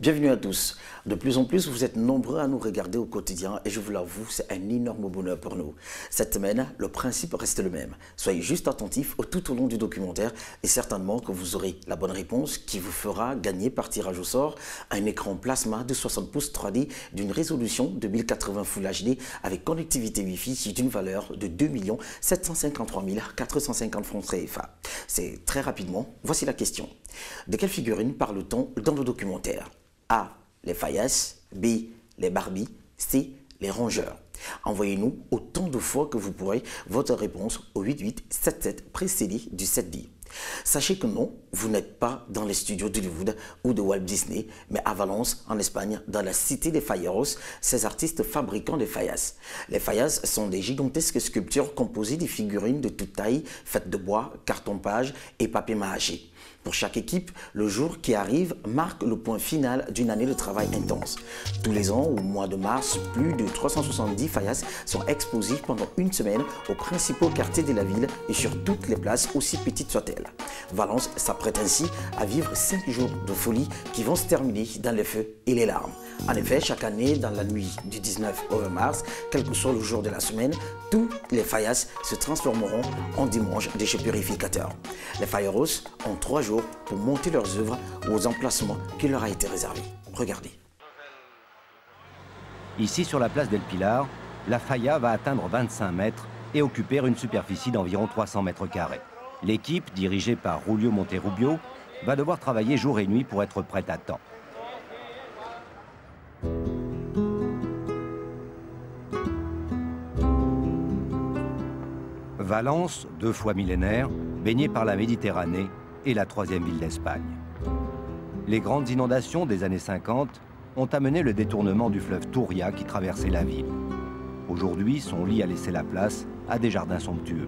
Bienvenue à tous. De plus en plus, vous êtes nombreux à nous regarder au quotidien et je vous l'avoue, c'est un énorme bonheur pour nous. Cette semaine, le principe reste le même. Soyez juste attentifs tout au long du documentaire et certainement que vous aurez la bonne réponse qui vous fera gagner par tirage au sort un écran plasma de 60 pouces 3D d'une résolution de 1080 Full HD avec connectivité Wi-Fi d'une valeur de 2 753 450 francs CFA. C'est très rapidement. Voici la question. De quelle figurine parle-t-on dans le documentaire? A. Les Faïas. B. Les Barbie. C. Les Rongeurs. Envoyez-nous autant de fois que vous pourrez votre réponse au 8877 précédé du 7D. Sachez que non, vous n'êtes pas dans les studios d'Hollywood ou de Walt Disney, mais à Valence, en Espagne, dans la cité des Fayeros, ces artistes fabricants des Fayas. Les Fayas sont des gigantesques sculptures composées de figurines de toute taille, faites de bois, carton-page et papier mâché. Pour chaque équipe, le jour qui arrive marque le point final d'une année de travail intense. Tous les ans, au mois de mars, plus de 370 Fayas sont exposés pendant une semaine aux principaux quartiers de la ville et sur toutes les places, aussi petites soient-elles. Valence s'apprête ainsi à vivre 5 jours de folie qui vont se terminer dans les feux et les larmes. En effet, chaque année, dans la nuit du 19 au 20 mars, quel que soit le jour de la semaine, tous les Fayas se transformeront en dimanche des jeux purificateurs. Les Fayeros ont 3 jours pour monter leurs œuvres aux emplacements qui leur a été réservé. Regardez. Ici, sur la place del Pilar, la Faya va atteindre 25 mètres et occuper une superficie d'environ 300 mètres carrés. L'équipe, dirigée par Julio Monterrubio, va devoir travailler jour et nuit pour être prête à temps. Valence, 2 fois millénaire, baignée par la Méditerranée, est la 3e ville d'Espagne. Les grandes inondations des années 50 ont amené le détournement du fleuve Touria qui traversait la ville. Aujourd'hui, son lit a laissé la place à des jardins somptueux.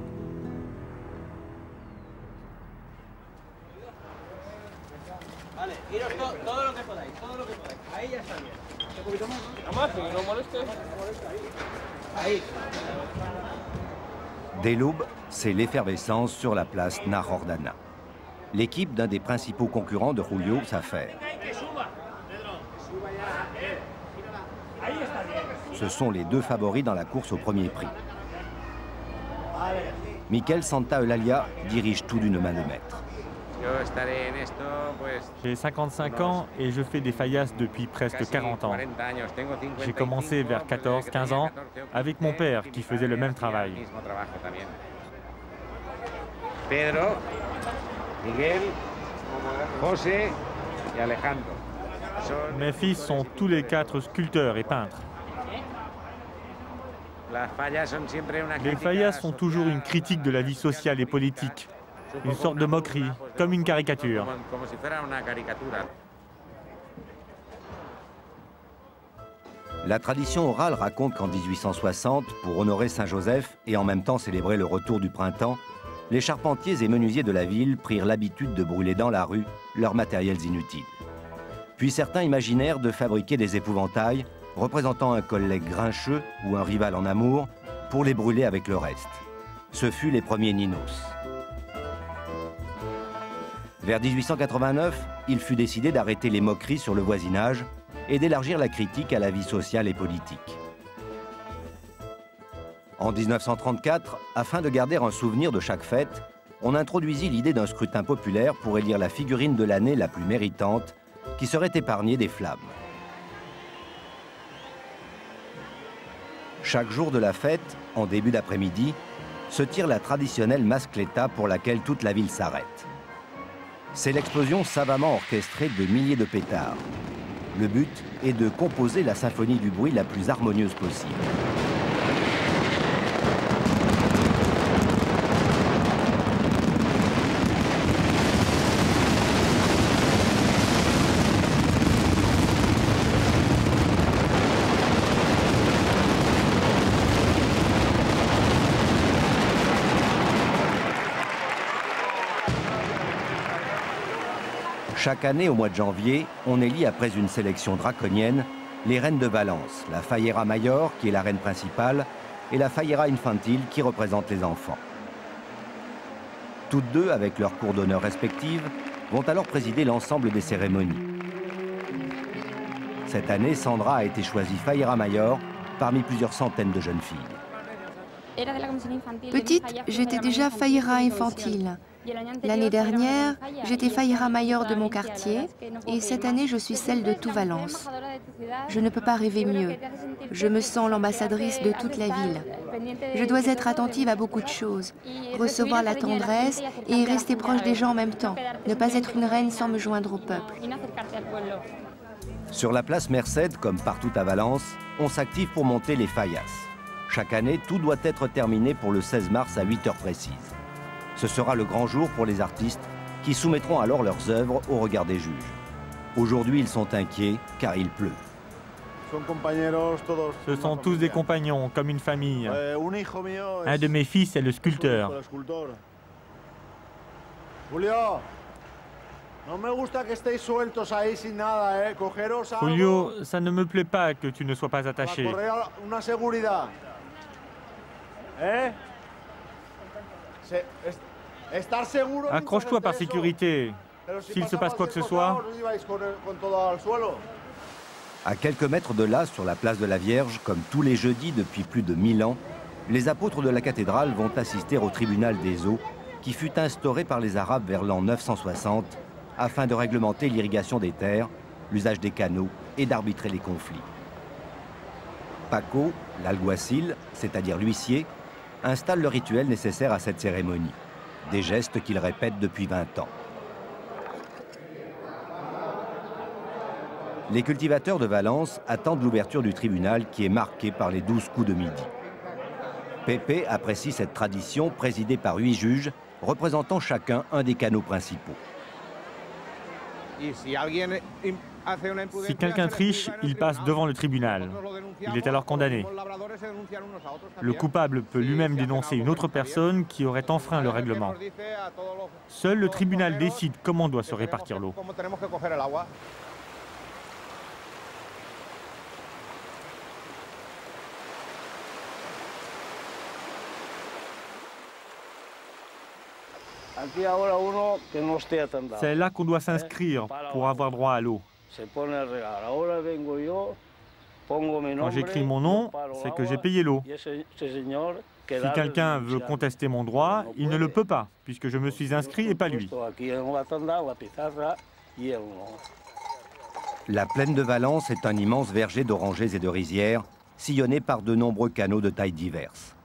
Dès l'aube, c'est l'effervescence sur la place Narordana. L'équipe d'un des principaux concurrents de Julio s'affaire. Ce sont les 2 favoris dans la course au premier prix. Miquel Santa Eulalia dirige tout d'une main de maître. J'ai 55 ans et je fais des Fayas depuis presque 40 ans. J'ai commencé vers 14-15 ans avec mon père qui faisait le même travail. Pedro, Miguel, José et Alejandro. Mes fils sont tous les 4 sculpteurs et peintres. Les Fayas sont toujours une critique de la vie sociale et politique, une sorte de moquerie, comme une caricature. La tradition orale raconte qu'en 1860, pour honorer Saint-Joseph et en même temps célébrer le retour du printemps, les charpentiers et menuisiers de la ville prirent l'habitude de brûler dans la rue leurs matériels inutiles. Puis certains imaginèrent de fabriquer des épouvantails représentant un collègue grincheux ou un rival en amour pour les brûler avec le reste. Ce fut les premiers Ninos. Vers 1889, il fut décidé d'arrêter les moqueries sur le voisinage et d'élargir la critique à la vie sociale et politique. En 1934, afin de garder un souvenir de chaque fête, on introduisit l'idée d'un scrutin populaire pour élire la figurine de l'année la plus méritante, qui serait épargnée des flammes. Chaque jour de la fête, en début d'après-midi, se tire la traditionnelle mascletta pour laquelle toute la ville s'arrête. C'est l'explosion savamment orchestrée de milliers de pétards. Le but est de composer la symphonie du bruit la plus harmonieuse possible. Chaque année, au mois de janvier, on élit, après une sélection draconienne, les reines de Valence, la Fallera Mayor, qui est la reine principale, et la Fallera Infantil, qui représente les enfants. Toutes deux, avec leurs cours d'honneur respectives, vont alors présider l'ensemble des cérémonies. Cette année, Sandra a été choisie Faïra Mayor parmi plusieurs centaines de jeunes filles. Petite, j'étais déjà Faïra infantile. L'année dernière, j'étais Faïra Mayor de mon quartier et cette année, je suis celle de tout Valence. Je ne peux pas rêver mieux. Je me sens l'ambassadrice de toute la ville. Je dois être attentive à beaucoup de choses, recevoir la tendresse et rester proche des gens en même temps, ne pas être une reine sans me joindre au peuple. Sur la place Merced, comme partout à Valence, on s'active pour monter les faïas. Chaque année, tout doit être terminé pour le 16 mars à 8 heures précises. Ce sera le grand jour pour les artistes qui soumettront alors leurs œuvres au regard des juges. Aujourd'hui, ils sont inquiets car il pleut. Ce sont tous des compagnons, comme une famille. Un de mes fils est le sculpteur. Julio, ça ne me plaît pas que tu ne sois pas attaché. Accroche-toi par sécurité. S'il se passe quoi que ce soit... À quelques mètres de là, sur la place de la Vierge, comme tous les jeudis depuis plus de 1000 ans, les apôtres de la cathédrale vont assister au tribunal des eaux qui fut instauré par les Arabes vers l'an 960 afin de réglementer l'irrigation des terres, l'usage des canaux et d'arbitrer les conflits. Paco, l'alguacil, c'est-à-dire l'huissier, installe le rituel nécessaire à cette cérémonie. Des gestes qu'il répète depuis 20 ans. Les cultivateurs de Valence attendent l'ouverture du tribunal qui est marqué par les 12 coups de midi. Pepe apprécie cette tradition présidée par 8 juges représentant chacun un des canaux principaux. Si quelqu'un triche, il passe devant le tribunal. Il est alors condamné. Le coupable peut lui-même dénoncer une autre personne qui aurait enfreint le règlement. Seul le tribunal décide comment doit se répartir l'eau. C'est là qu'on doit s'inscrire pour avoir droit à l'eau. Quand j'écris mon nom, c'est que j'ai payé l'eau. Si quelqu'un veut contester mon droit, il ne le peut pas, puisque je me suis inscrit et pas lui. La plaine de Valence est un immense verger d'orangers et de rizières, sillonné par de nombreux canaux de tailles diverses.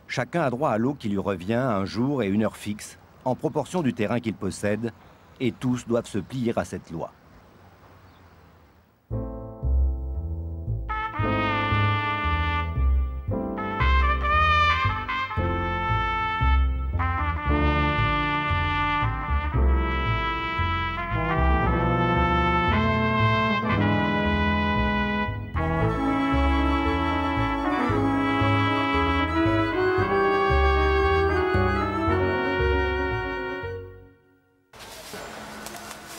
Chacun a droit à l'eau qui lui revient un jour et une heure fixe, en proportion du terrain qu'il possède, et tous doivent se plier à cette loi.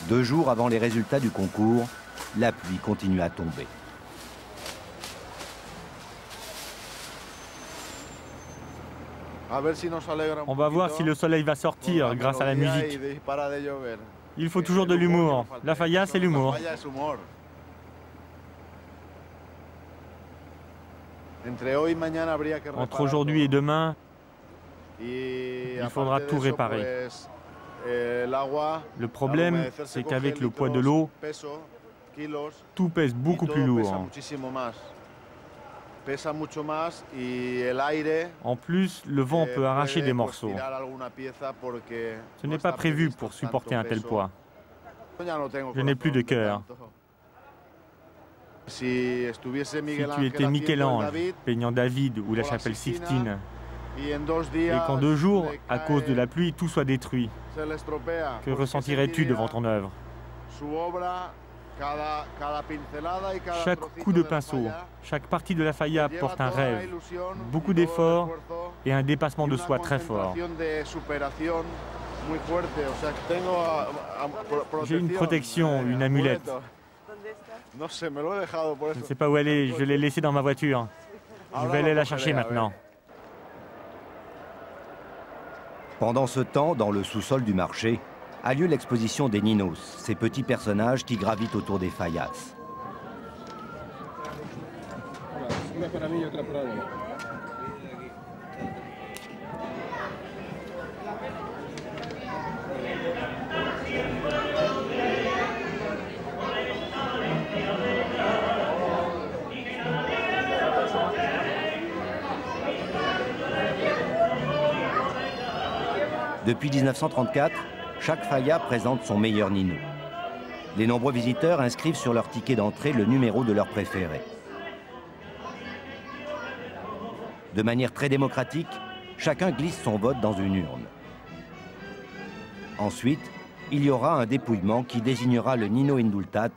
Deux jours avant les résultats du concours, la pluie continue à tomber. On va voir si le soleil va sortir grâce à la musique. Il faut toujours de l'humour. La faïa, c'est l'humour. Entre aujourd'hui et demain, il faudra tout réparer. Le problème, c'est qu'avec le poids de l'eau, tout pèse beaucoup plus lourd. En plus, le vent peut arracher des morceaux. Ce n'est pas prévu pour supporter un tel poids. Je n'ai plus de cœur. Si tu étais Michel-Ange, peignant David ou la chapelle Sixtine, et qu'en 2 jours, à cause de la pluie, tout soit détruit, que ressentirais-tu devant ton œuvre? Chaque coup de pinceau, chaque partie de la faïa porte un rêve, beaucoup d'efforts et un dépassement de soi très fort. J'ai une protection, une amulette. Je ne sais pas où elle est, je l'ai laissée dans ma voiture. Je vais aller la chercher maintenant. Pendant ce temps, dans le sous-sol du marché, a lieu l'exposition des Ninos, ces petits personnages qui gravitent autour des faïas. Depuis 1934, chaque faya présente son meilleur nino. Les nombreux visiteurs inscrivent sur leur ticket d'entrée le numéro de leur préféré. De manière très démocratique, chacun glisse son vote dans une urne. Ensuite, il y aura un dépouillement qui désignera le Nino Indultat,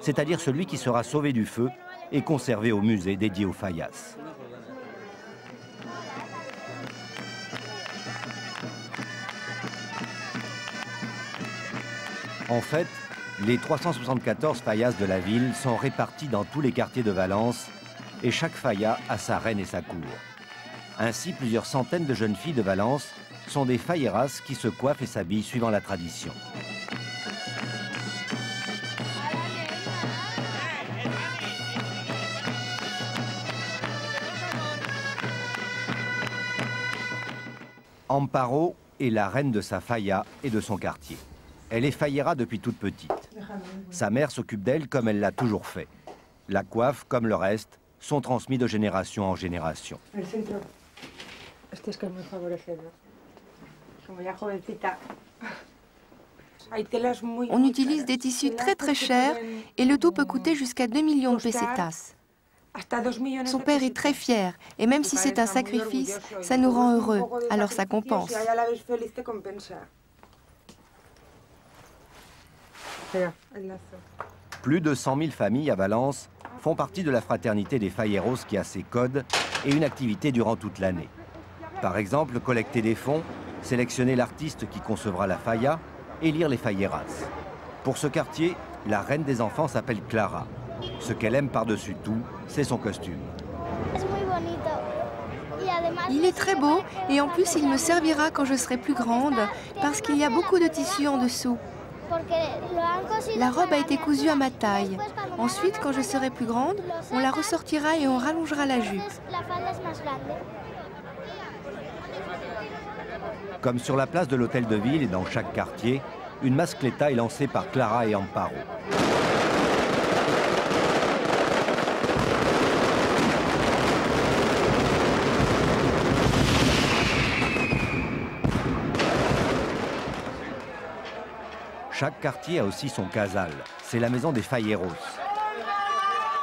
c'est-à-dire celui qui sera sauvé du feu et conservé au musée dédié aux fayas. En fait, les 374 fayas de la ville sont répartis dans tous les quartiers de Valence et chaque faya a sa reine et sa cour. Ainsi, plusieurs centaines de jeunes filles de Valence sont des fayeras qui se coiffent et s'habillent suivant la tradition. Amparo est la reine de sa faya et de son quartier. Elle est fayera depuis toute petite. Sa mère s'occupe d'elle comme elle l'a toujours fait. La coiffe, comme le reste, sont transmis de génération en génération. On utilise des tissus très chers et le tout peut coûter jusqu'à 2 millions de pesetas. Son père est très fier et même si c'est un sacrifice, ça nous rend heureux, alors ça compense. Plus de 100 000 familles à Valence font partie de la fraternité des fayeros qui a ses codes et une activité durant toute l'année. Par exemple, collecter des fonds, sélectionner l'artiste qui concevra la faya et lire les fayeras. Pour ce quartier, la reine des enfants s'appelle Clara. Ce qu'elle aime par-dessus tout, c'est son costume. Il est très beau et en plus il me servira quand je serai plus grande parce qu'il y a beaucoup de tissu en dessous. La robe a été cousue à ma taille. Ensuite, quand je serai plus grande, on la ressortira et on rallongera la jupe. Comme sur la place de l'hôtel de ville et dans chaque quartier, une mascleta est lancée par Clara et Amparo. Chaque quartier a aussi son casal, c'est la maison des fayeros.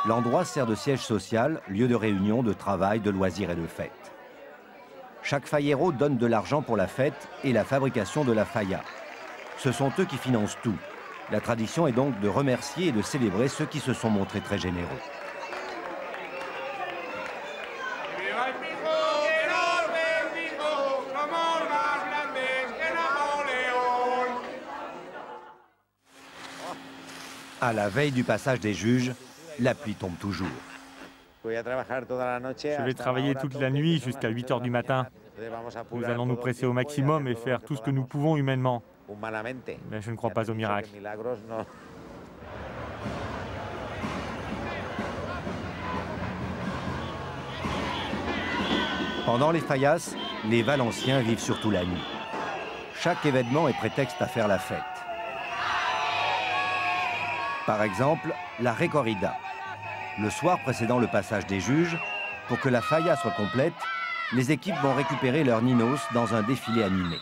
L'endroit sert de siège social, lieu de réunion, de travail, de loisirs et de fêtes. Chaque fayero donne de l'argent pour la fête et la fabrication de la faya. Ce sont eux qui financent tout. La tradition est donc de remercier et de célébrer ceux qui se sont montrés très généreux. À la veille du passage des juges, la pluie tombe toujours. Je vais travailler toute la nuit jusqu'à 8 h du matin. Nous allons nous presser au maximum et faire tout ce que nous pouvons humainement. Mais je ne crois pas au miracle. Pendant les fayas, les Valenciens vivent surtout la nuit. Chaque événement est prétexte à faire la fête. Par exemple, la recorrida. Le soir précédant le passage des juges, pour que la faya soit complète, les équipes vont récupérer leurs ninos dans un défilé animé.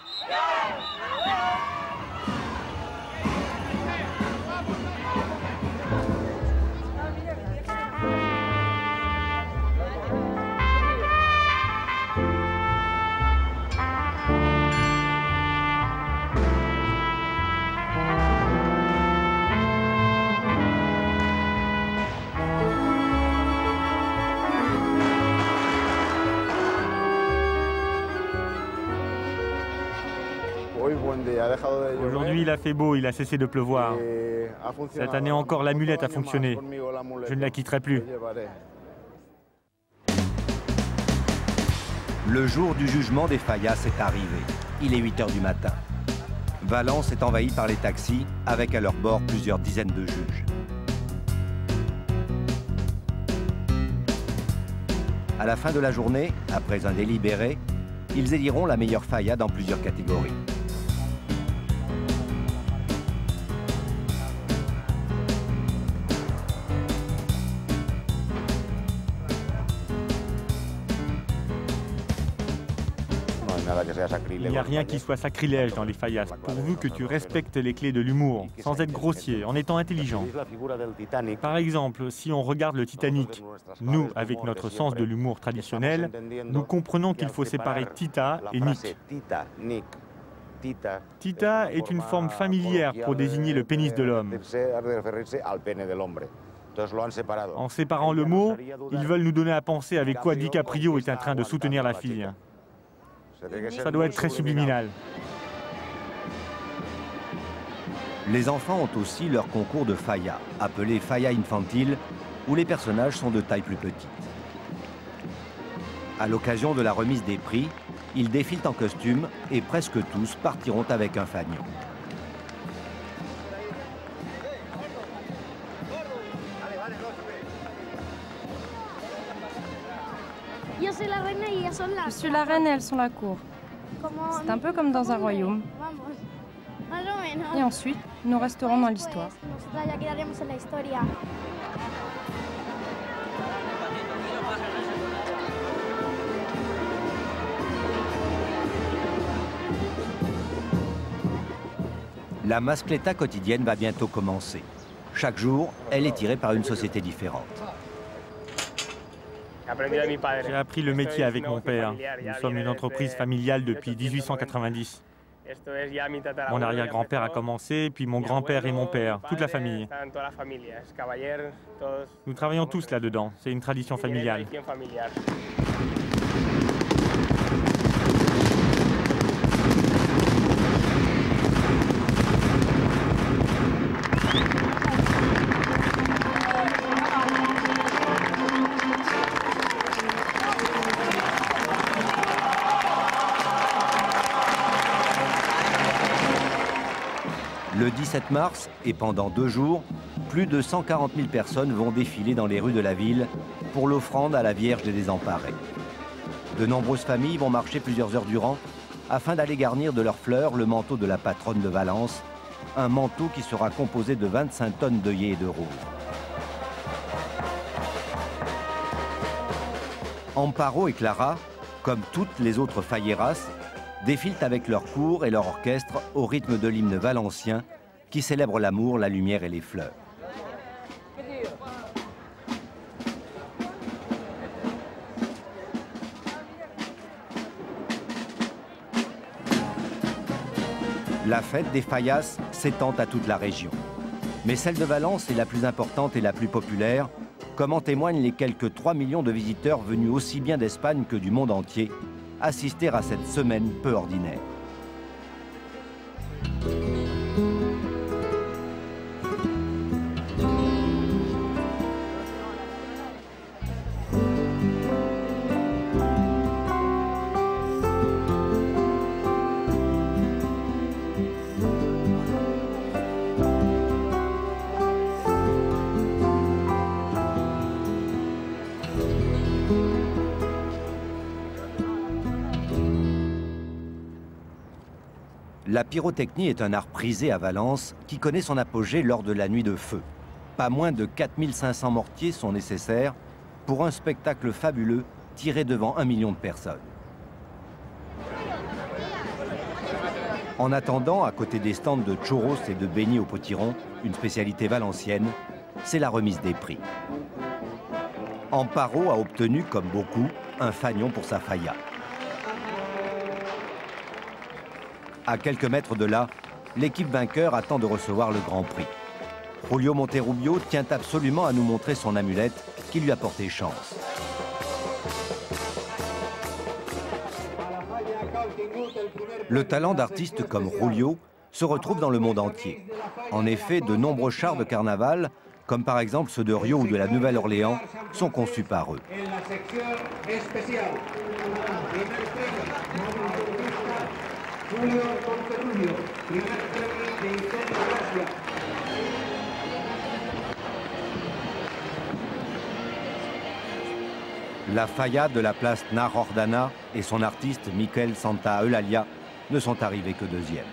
Aujourd'hui, il a fait beau, il a cessé de pleuvoir. Cette année encore, l'amulette a fonctionné. Je ne la quitterai plus. Le jour du jugement des fayas est arrivé. Il est 8 h du matin. Valence est envahie par les taxis, avec à leur bord plusieurs dizaines de juges. À la fin de la journée, après un délibéré, ils éliront la meilleure falla dans plusieurs catégories. Il n'y a rien qui soit sacrilège dans les fallas, pourvu que tu respectes les clés de l'humour, sans être grossier, en étant intelligent. Par exemple, si on regarde le Titanic, nous, avec notre sens de l'humour traditionnel, nous comprenons qu'il faut séparer Tita et Nick. Tita est une forme familière pour désigner le pénis de l'homme. En séparant le mot, ils veulent nous donner à penser avec quoi DiCaprio est en train de soutenir la fille. Ça doit être très subliminal. Les enfants ont aussi leur concours de falla, appelé falla infantile, où les personnages sont de taille plus petite. À l'occasion de la remise des prix, ils défilent en costume et presque tous partiront avec un fanion. Je suis la reine et elles sont la cour. C'est un peu comme dans un royaume. Et ensuite, nous resterons dans l'histoire. La mascletta quotidienne va bientôt commencer. Chaque jour, elle est tirée par une société différente. J'ai appris le métier avec mon père. Nous sommes une entreprise familiale depuis 1890. Mon arrière-grand-père a commencé, puis mon grand-père et mon père, toute la famille. Nous travaillons tous là-dedans, c'est une tradition familiale. Le 17 mars, et pendant 2 jours, plus de 140 000 personnes vont défiler dans les rues de la ville pour l'offrande à la Vierge des Désemparés. De nombreuses familles vont marcher plusieurs heures durant afin d'aller garnir de leurs fleurs le manteau de la patronne de Valence, un manteau qui sera composé de 25 tonnes d'œillets et de roses. Amparo et Clara, comme toutes les autres falleras, défilent avec leur cour et leur orchestre au rythme de l'hymne valencien qui célèbre l'amour, la lumière et les fleurs. La fête des fallas s'étend à toute la région. Mais celle de Valence est la plus importante et la plus populaire, comme en témoignent les quelques 3 millions de visiteurs venus aussi bien d'Espagne que du monde entier assister à cette semaine peu ordinaire. La pyrotechnie est un art prisé à Valence qui connaît son apogée lors de la nuit de feu. Pas moins de 4500 mortiers sont nécessaires pour un spectacle fabuleux tiré devant 1 million de personnes. En attendant, à côté des stands de churros et de beignets au potiron, une spécialité valencienne, c'est la remise des prix. Amparo a obtenu, comme beaucoup, un fanion pour sa falla. À quelques mètres de là, l'équipe vainqueur attend de recevoir le Grand Prix. Julio Monterrubio tient absolument à nous montrer son amulette qui lui a porté chance. Le talent d'artistes comme Julio se retrouve dans le monde entier. En effet, de nombreux chars de carnaval, comme par exemple ceux de Rio ou de la Nouvelle-Orléans, sont conçus par eux. La Falla de la place Nar Ordana et son artiste Michael Santa Eulalia ne sont arrivés que deuxièmes.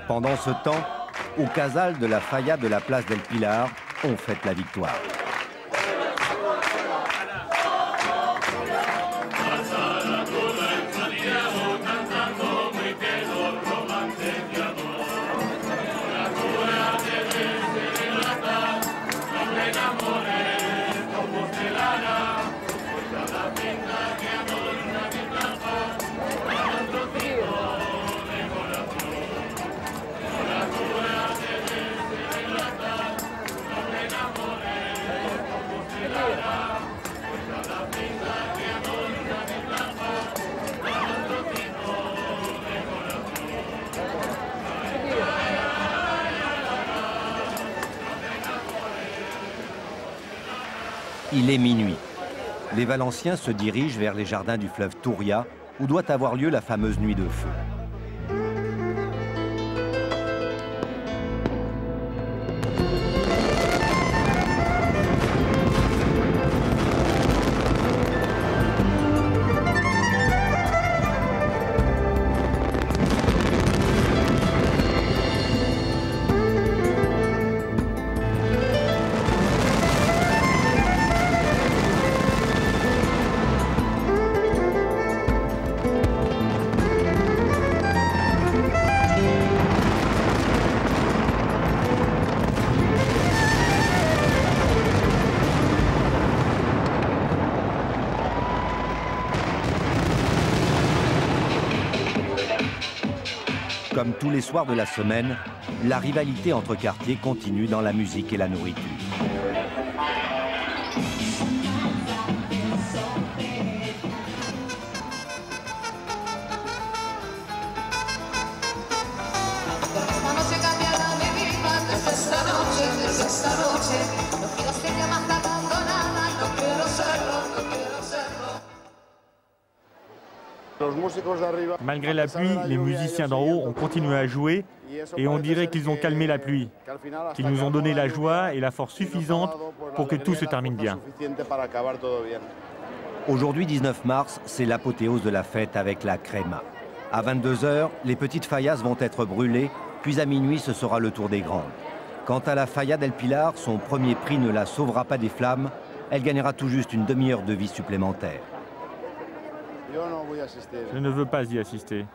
Pendant ce temps, au Casal de la Falla de la place del Pilar, on fête la victoire. Il est minuit. Les Valenciens se dirigent vers les jardins du fleuve Touria, où doit avoir lieu la fameuse nuit de feu. Comme tous les soirs de la semaine, la rivalité entre quartiers continue dans la musique et la nourriture. Malgré la pluie, les musiciens d'en haut ont continué à jouer et on dirait qu'ils ont calmé la pluie, qu'ils nous ont donné la joie et la force suffisante pour que tout se termine bien. Aujourd'hui, 19 mars, c'est l'apothéose de la fête avec la Crema. À 22 h, les petites fallas vont être brûlées, puis à minuit, ce sera le tour des grandes. Quant à la Falla del Pilar, son premier prix ne la sauvera pas des flammes, elle gagnera tout juste une demi-heure de vie supplémentaire. Je ne veux pas y assister.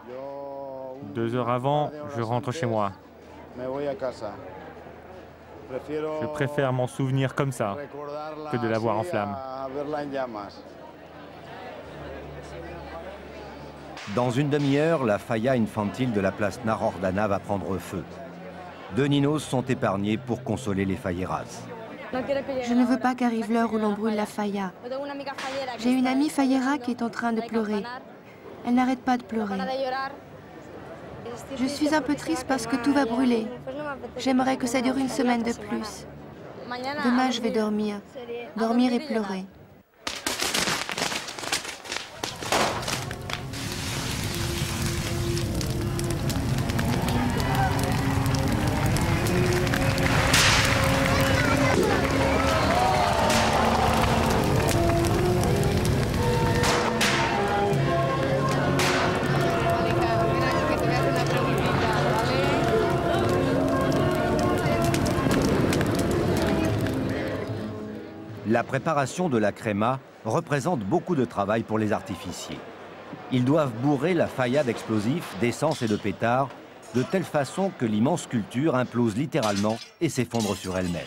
2 heures avant, je rentre chez moi. Je préfère m'en souvenir comme ça que de la voir en flammes. Dans une demi-heure, la Falla infantile de la place Nar Ordana va prendre feu. 2 ninos sont épargnés pour consoler les falleras. Je ne veux pas qu'arrive l'heure où l'on brûle la Falla. J'ai une amie fallera qui est en train de pleurer. Elle n'arrête pas de pleurer. Je suis un peu triste parce que tout va brûler. J'aimerais que ça dure une semaine de plus. Demain, je vais dormir et pleurer. La préparation de la Crema représente beaucoup de travail pour les artificiers. Ils doivent bourrer la Falla d'explosifs, d'essence et de pétards, de telle façon que l'immense sculpture implose littéralement et s'effondre sur elle-même.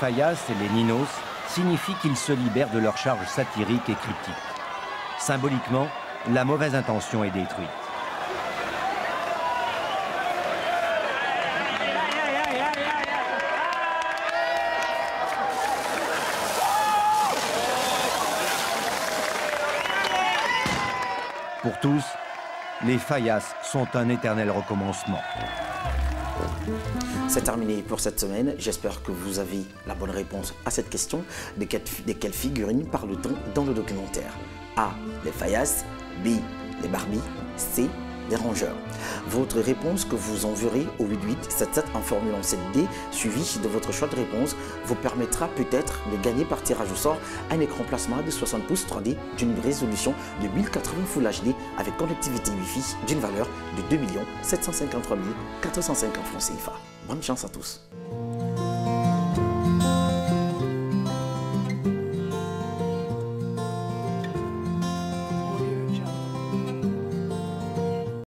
Fayas et les Ninos signifie qu'ils se libèrent de leur charge satirique et cryptique. Symboliquement, la mauvaise intention est détruite. Pour tous, les Fayas sont un éternel recommencement. C'est terminé pour cette semaine. J'espère que vous avez la bonne réponse à cette question. De quelle figurine parle-t-on dans le documentaire? A. Les Fayas. B. Les Barbies. C. Les Rongeurs. Votre réponse que vous enverrez au 8877 en formulant 7D, suivi de votre choix de réponse, vous permettra peut-être de gagner par tirage au sort un écran plasma de 60 pouces 3D d'une résolution de 1080 Full HD avec connectivité Wi-Fi d'une valeur de 2 753 450 francs CFA. Bonne chance à tous.